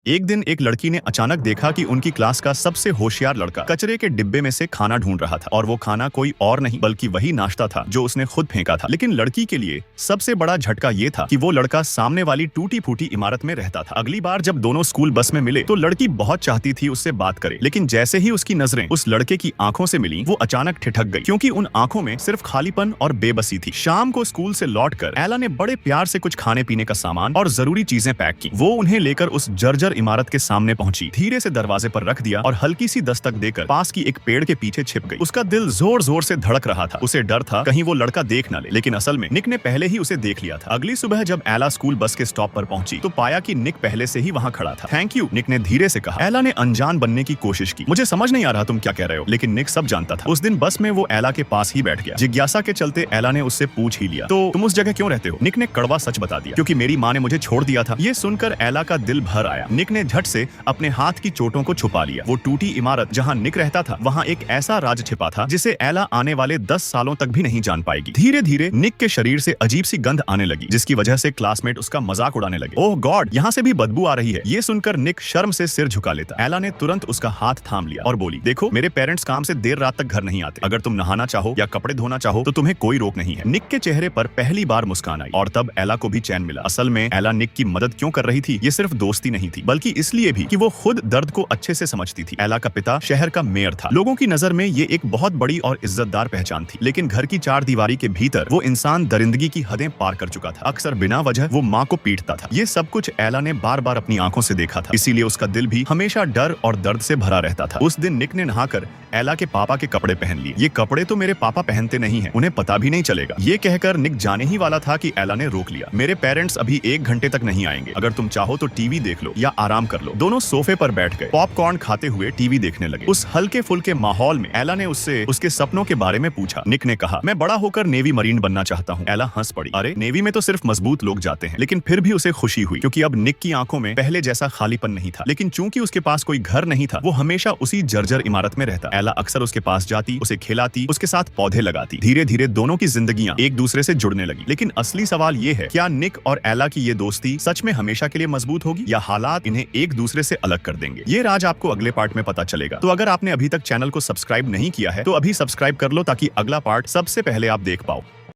एक दिन एक लड़की ने अचानक देखा कि उनकी क्लास का सबसे होशियार लड़का कचरे के डिब्बे में से खाना ढूंढ रहा था और वो खाना कोई और नहीं बल्कि वही नाश्ता था जो उसने खुद फेंका था। लेकिन लड़की के लिए सबसे बड़ा झटका ये था कि वो लड़का सामने वाली टूटी फूटी इमारत में रहता था। अगली बार जब दोनों स्कूल बस में मिले तो लड़की बहुत चाहती थी उससे बात करे, लेकिन जैसे ही उसकी नजरें उस लड़के की आंखों से मिली वो अचानक ठिठक गई, क्योंकि उन आंखों में सिर्फ खालीपन और बेबसी थी। शाम को स्कूल से लौटकर एला ने बड़े प्यार से कुछ खाने पीने का सामान और जरूरी चीजें पैक की। वो उन्हें लेकर उस जर्जर इमारत के सामने पहुंची, धीरे से दरवाजे पर रख दिया और हल्की सी दस्तक देकर पास की एक पेड़ के पीछे छिप गई। उसका दिल जोर जोर से धड़क रहा था। उसे डर था कहीं वो लड़का देख न ले, लेकिन असल में निक ने पहले ही उसे देख लिया था। अगली सुबह जब एला स्कूल बस के स्टॉप पर पहुंची तो पाया कि निक पहले से ही वहां खड़ा था। थैंक यू, निक ने धीरे से कहा। एला ने अनजान बनने की कोशिश की। मुझे समझ नहीं आ रहा तुम क्या कह रहे हो, लेकिन निक सब जानता था। उस दिन बस में वो एला के पास ही बैठ गया। जिज्ञासा के चलते एला ने उससे पूछ ही लिया, तो तुम उस जगह क्यों रहते हो? निक ने कड़वा सच बता दिया, क्योंकि मेरी माँ ने मुझे छोड़ दिया था। ये सुनकर एला का दिल भर आया। निक ने झट से अपने हाथ की चोटों को छुपा लिया। वो टूटी इमारत जहां निक रहता था वहां एक ऐसा राज छिपा था जिसे एला आने वाले 10 सालों तक भी नहीं जान पाएगी। धीरे धीरे निक के शरीर से अजीब सी गंध आने लगी, जिसकी वजह से क्लासमेट उसका मजाक उड़ाने लगे। ओह गॉड, यहाँ से भी बदबू आ रही है। ये सुनकर निक शर्म से सिर झुका लेता। एला ने तुरंत उसका हाथ थाम लिया और बोली, देखो मेरे पेरेंट्स काम से देर रात तक घर नहीं आते। अगर तुम नहाना चाहो या कपड़े धोना चाहो तो तुम्हें कोई रोक नहीं है। निक के चेहरे पर पहली बार मुस्कान आई और तब एला को भी चैन मिला। असल में एला निक की मदद क्यों कर रही थी? ये सिर्फ दोस्ती नहीं थी, बल्कि इसलिए भी कि वो खुद दर्द को अच्छे से समझती थी। एला का पिता शहर का मेयर था। लोगों की नजर में ये एक बहुत बड़ी और इज्जतदार पहचान थी, लेकिन घर की चार दीवारी के भीतर वो इंसान दरिंदगी की हदें पार कर चुका था। अक्सर बिना वजह वो माँ को पीटता था। ये सब कुछ एला ने बार बार अपनी आंखों से देखा था, इसीलिए उसका दिल भी हमेशा डर और दर्द से भरा रहता था। उस दिन निक ने नहाकर एला के पापा के कपड़े पहन लिए। ये कपड़े तो मेरे पापा पहनते नहीं है, उन्हें पता भी नहीं चलेगा। ये कहकर निक जाने ही वाला था कि एला ने रोक लिया। मेरे पेरेंट्स अभी 1 घंटे तक नहीं आएंगे। अगर तुम चाहो तो टीवी देख लो या आराम कर लो। दोनों सोफे पर बैठ गए, पॉपकॉर्न खाते हुए टीवी देखने लगे। उस हल्के फुल्के माहौल में एला ने उससे उसके सपनों के बारे में पूछा। निक ने कहा, मैं बड़ा होकर नेवी मरीन बनना चाहता हूँ। एला हंस पड़ी। अरे नेवी में तो सिर्फ मजबूत लोग जाते हैं। लेकिन फिर भी उसे खुशी हुई, क्योंकि अब निक की आंखों में पहले जैसा खालीपन नहीं था। लेकिन चूंकि उसके पास कोई घर नहीं था, वो हमेशा उसी जर्जर इमारत में रहता। एला अक्सर उसके पास जाती, उसे खिलाती, उसके साथ पौधे लगाती। धीरे धीरे दोनों की जिंदगियां एक दूसरे से जुड़ने लगी। लेकिन असली सवाल ये है, क्या निक और एला की ये दोस्ती सच में हमेशा के लिए मजबूत होगी या हालात इन्हें एक दूसरे से अलग कर देंगे? ये राज आपको अगले पार्ट में पता चलेगा। तो अगर आपने अभी तक चैनल को सब्सक्राइब नहीं किया है तो अभी सब्सक्राइब कर लो, ताकि अगला पार्ट सबसे पहले आप देख पाओ।